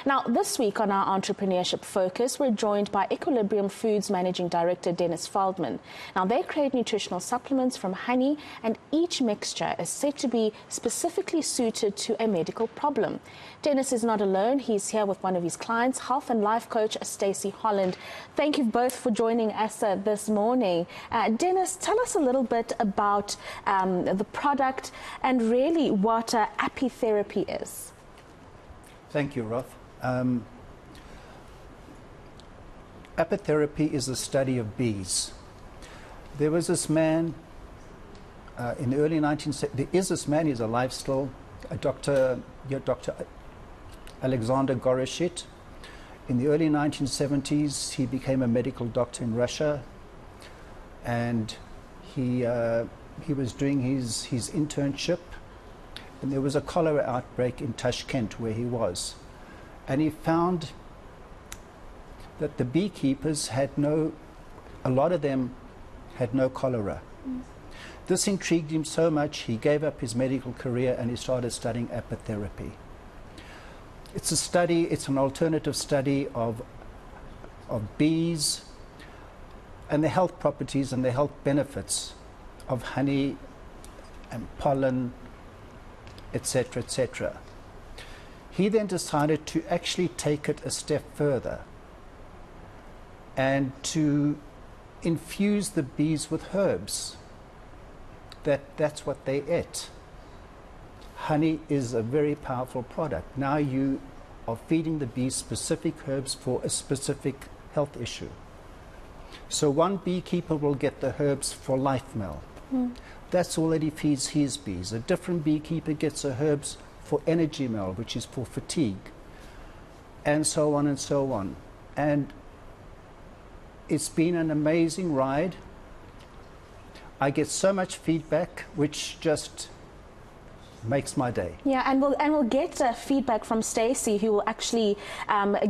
Now, this week on our Entrepreneurship Focus, we're joined by Equilibrium Foods Managing Director Dennis Feldman. Now, they create nutritional supplements from honey, and each mixture is said to be specifically suited to a medical problem. Dennis is not alone. He's here with one of his clients, health and life coach Stacey Holland. Thank you both for joining us this morning. Dennis, tell us a little bit about the product and really what apitherapy is. Thank you, Ruth. Apitherapy is the study of bees. There was this man in the early 1970s. There is this man, he's alive still, Dr. Alexander Goreshit. In the early 1970s, he became a medical doctor in Russia, and he was doing his internship, and there was a cholera outbreak in Tashkent where he was. And he found that the beekeepers a lot of them had no cholera. This intrigued him so much, he gave up his medical career and he started studying apitherapy. It's an alternative study of bees and the health properties and the health benefits of honey and pollen, etc., etc. He then decided to actually take it a step further and to infuse the bees with herbs. That's what they ate. Honey is a very powerful product. Now you are feeding the bees specific herbs for a specific health issue. So one beekeeper will get the herbs for life meal. That's all that he feeds his bees. A different beekeeper gets the herbs for energy meal, which is for fatigue, and so on and so on. And it's been an amazing ride. I get so much feedback, which just makes my day. Yeah, and we'll get feedback from Stacey, who will actually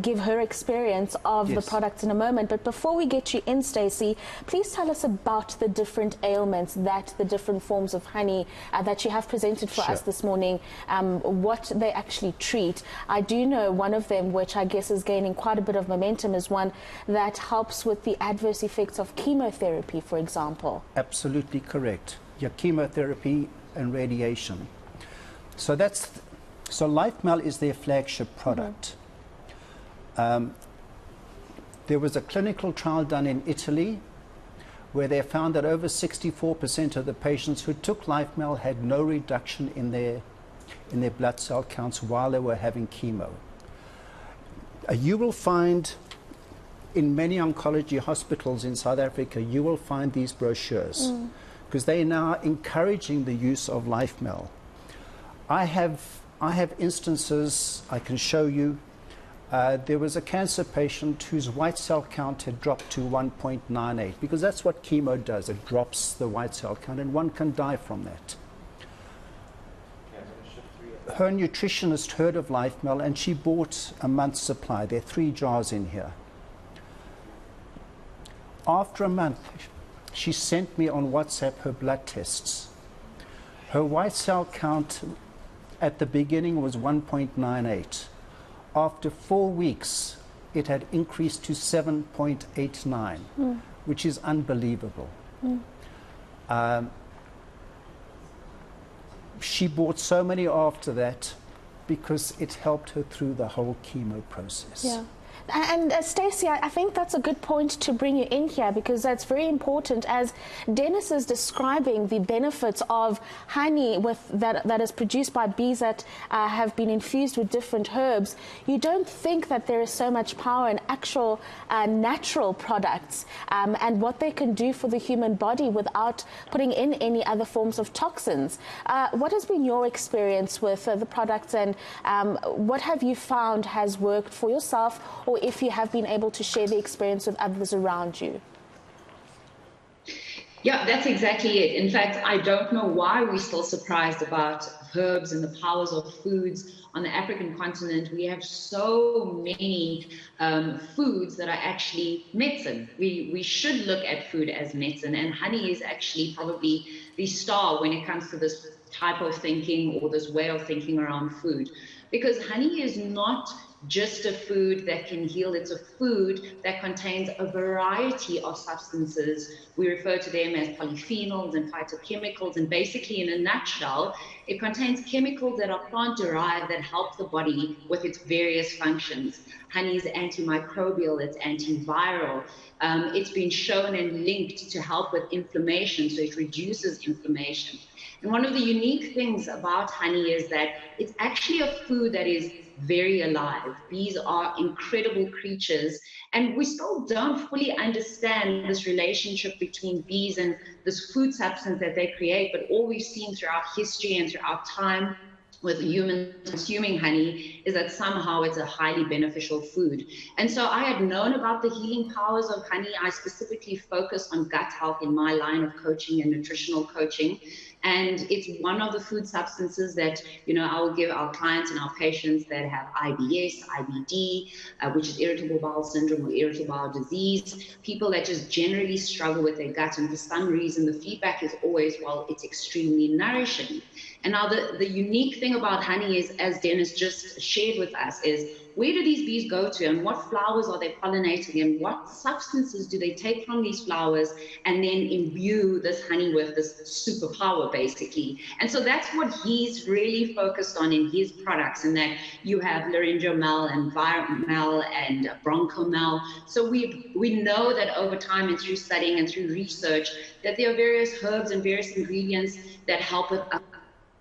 give her experience of the product in a moment. But before we get you in, Stacey, please tell us about the different ailments that the different forms of honey that you have presented for us this morning, what they actually treat. I do know one of them, which I guess is gaining quite a bit of momentum, is one that helps with the adverse effects of chemotherapy, for example. Absolutely correct. Your chemotherapy and radiation. So LifeMel is their flagship product. There was a clinical trial done in Italy where they found that over 64% of the patients who took LifeMel had no reduction in their blood cell counts while they were having chemo. You will find in many oncology hospitals in South Africa, you will find these brochures because they are now encouraging the use of LifeMel. I have instances I can show you. There was a cancer patient whose white cell count had dropped to 1.98 because that's what chemo does. It drops the white cell count, and one can die from that. Her nutritionist heard of LifeMel and she bought a month's supply. There are 3 jars in here. After a month, she sent me on WhatsApp her blood tests. Her white cell count at the beginning was 1.98. After 4 weeks, it had increased to 7.89, which is unbelievable. She bought so many after that because it helped her through the whole chemo process. Yeah. And Stacey, I think that's a good point to bring you in here, because that's very important. As Dennis is describing the benefits of honey that is produced by bees that have been infused with different herbs, you don't think that there is so much power in actual natural products and what they can do for the human body without putting in any other forms of toxins. What has been your experience with the products, and what have you found has worked for yourself, or if you have been able to share the experience with others around you? Yeah, that's exactly it. In fact, I don't know why we're still surprised about herbs and the powers of foods. On the African continent, we have so many foods that are actually medicine. We should look at food as medicine, and honey is actually probably the star when it comes to this type of thinking or this way of thinking around food. Because honey is not just a food that can heal. It's a food that contains a variety of substances. We refer to them as polyphenols and phytochemicals. And basically, in a nutshell, it contains chemicals that are plant-derived that help the body with its various functions. Honey is antimicrobial, it's antiviral. It's been shown and linked to help with inflammation, so it reduces inflammation. And one of the unique things about honey is that it's actually a food that is very alive. Bees are incredible creatures, and we still don't fully understand this relationship between bees and this food substance that they create. But all we've seen throughout history and throughout time with humans consuming honey is that somehow it's a highly beneficial food. And so I had known about the healing powers of honey. I specifically focus on gut health in my line of coaching and nutritional coaching. And it's one of the food substances that, you know, I will give our clients and our patients that have IBS, IBD, which is irritable bowel syndrome or irritable bowel disease, people that just generally struggle with their gut. And for some reason, the feedback is always, well, it's extremely nourishing. And now the unique thing about honey is, as Dennis just shared with us, is where do these bees go to, and what flowers are they pollinating, and what substances do they take from these flowers and then imbue this honey with, this superpower, basically. And so that's what he's really focused on in his products, and that you have laryngomel and viromel and bronchomel. So we know that over time and through studying and through research that there are various herbs and various ingredients that help with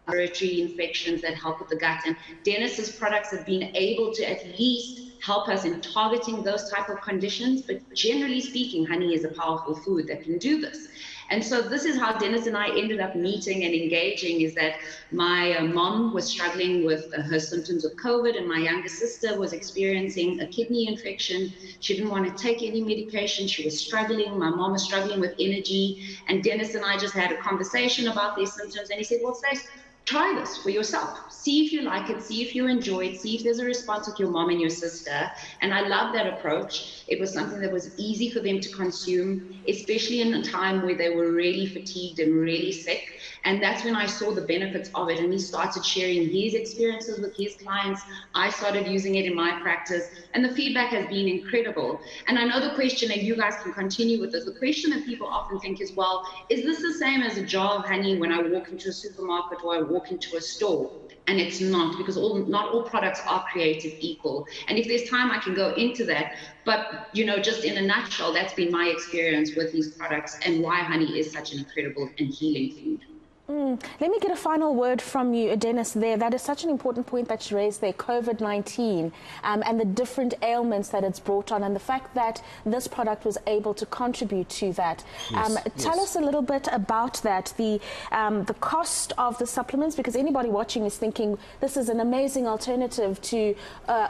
respiratory infections, that help with the gut. And Dennis's products have been able to at least help us in targeting those type of conditions. But generally speaking, honey is a powerful food that can do this. And so this is how Dennis and I ended up meeting and engaging, is that my mom was struggling with her symptoms of COVID, and my younger sister was experiencing a kidney infection. She didn't want to take any medication. She was struggling. My mom was struggling with energy. And Dennis and I just had a conversation about these symptoms. And he said, well, Stacey, try this for yourself. See if you like it, see if you enjoy it, see if there's a response with your mom and your sister. And I love that approach. It was something that was easy for them to consume, especially in a time where they were really fatigued and really sick. And that's when I saw the benefits of it. And he started sharing his experiences with his clients. I started using it in my practice, and the feedback has been incredible. And I know the question, and you guys can continue with this, the question that people often think is, well, is this the same as a jar of honey when I walk into a supermarket or I walk into a store? And it's not, because not all products are created equal. And if there's time, I can go into that. But, you know, just in a nutshell, that's been my experience with these products and why honey is such an incredible and healing food. Let me get a final word from you, Dennis, there. That is such an important point that you raised there, COVID-19, and the different ailments that it's brought on, and the fact that this product was able to contribute to that. Tell us a little bit about that, the cost of the supplements, because anybody watching is thinking this is an amazing alternative to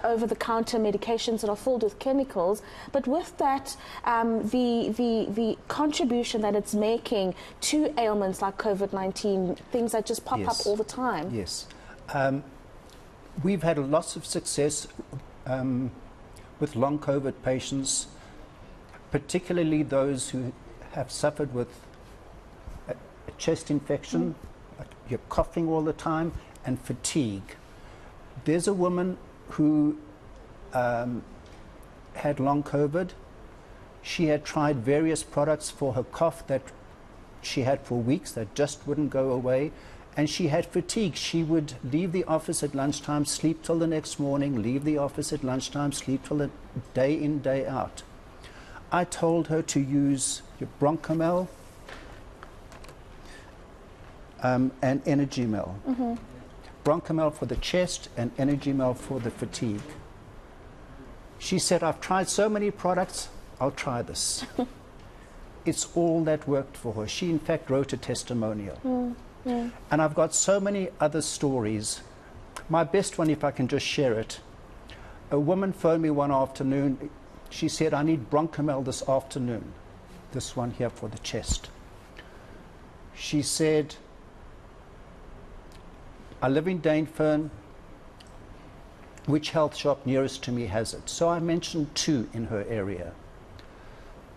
over-the-counter medications that are filled with chemicals. But with that, the contribution that it's making to ailments like COVID-19, things that just pop up all the time. Yes. We've had lots of success with long COVID patients, particularly those who have suffered with a chest infection, you're coughing all the time, and fatigue. There's a woman who had long COVID. She had tried various products for her cough that she had for weeks that just wouldn't go away, and she had fatigue. She would leave the office at lunchtime, sleep till the next morning, leave the office at lunchtime, sleep till the day in, day out. I told her to use your bronchomel and energy mel. Bronchomel for the chest and energy mel for the fatigue. She said, I've tried so many products, I'll try this. It's all that worked for her. She, in fact, wrote a testimonial. And I've got so many other stories. My best one, if I can just share it. A woman phoned me one afternoon. She said, I need bronchomel this afternoon. This one here for the chest. She said, I live in Dainfern. Which health shop nearest to me has it? So I mentioned 2 in her area.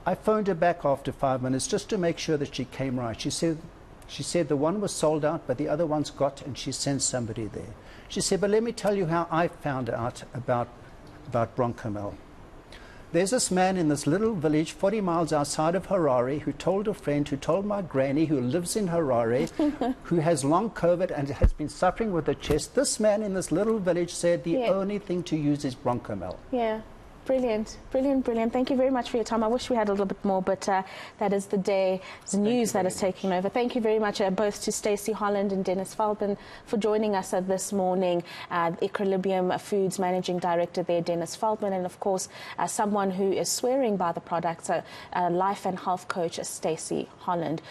I phoned her back after 5 minutes just to make sure that she came right. She said the one was sold out, but the other one's got, and she sent somebody there. She said, but let me tell you how I found out about about Broncomel. There's this man in this little village 40 miles outside of Harare who told a friend, who told my granny, who lives in Harare, who has long COVID and has been suffering with her chest. This man in this little village said the only thing to use is Broncomel. Yeah. Brilliant, brilliant, brilliant. Thank you very much for your time. I wish we had a little bit more, but that is the day's news that is taking over. Thank you very much both to Stacey Holland and Dennis Feldman for joining us this morning. Equilibrium Foods Managing Director there, Dennis Feldman, and of course someone who is swearing by the products, life and health coach, Stacey Holland.